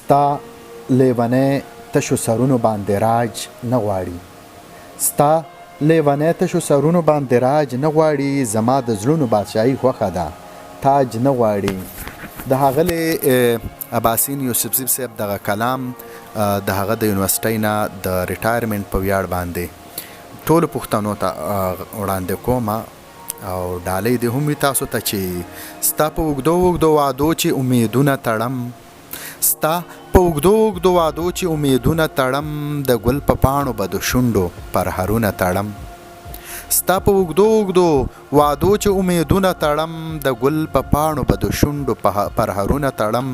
ستا لیونی تشو سرونو باندې راج نه غواړي، ستا لیونی تشو سرونو باندې راج نه غواړي، زما د زړونو بادشاهي خوښه ده تاج نه غواړي. د هغه اباسین یوسفزي صاحب دغه کلام د هغه د یونیورسټۍ نه د ریټایرمنټ په ویاړ باندې ټولو پښتنو ته وړاندې کوم او ډالۍ دې هم وي تاسو ته چې ستا په اوږدو اوږدو وعدو چې امیدونه تړم، ستا په اوږدو اوږدو وعدو چې امیدونه تړم، د ګل په پاڼو به د شونډو پرهرونه تړم، ستا په اوږدو اوږدو وعدو چې امیدونه تړم، د ګل په پاڼو به د شونډو پرهرونه تړم.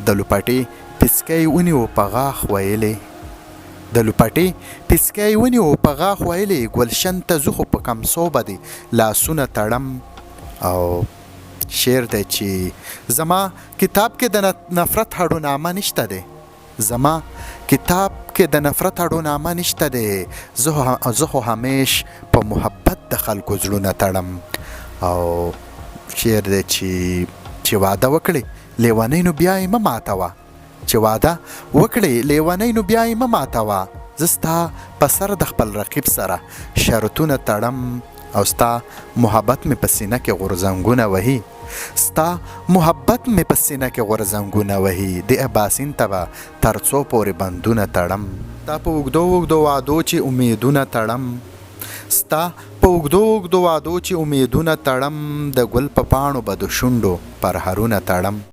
د لوپټې پسکی ونیو په غاښ ویلې، د لوپټې پسکی ونیو په غاښ ویلې، ګلشن ته زه خو په کمسو به دې لاسونه تړم. او شعر دی چې زما کتاب کې د نفرت هډونامه نشته دی، زما کتاب کې د نفرت هډونامه نشته دی، زه خو همیش په محبت د خلکو زړونه تړم. او شعر دی چې وعده وکړې لیونۍ نو بیا یې مه ماتوه، چې وعده وکړې لیونۍ نو بیا یې مه ماتوه، زه ستا په سر د خپل رقیب سره شرطونه تړم. او ستا محبت مې په سینه کې غورځنګونه وهي، ستا محبت مې په سینه کې غورځنګونه وهي، د اباسین ته به تر څو پورې بندونه تړم. ستا په اوږدو اوږدو وعدو چې امیدونه تړم، ستا په اوږدو اوږدو وعدو چې امیدونه تړم، د ګل په پاڼو به د شونډو پرهرونه تړم.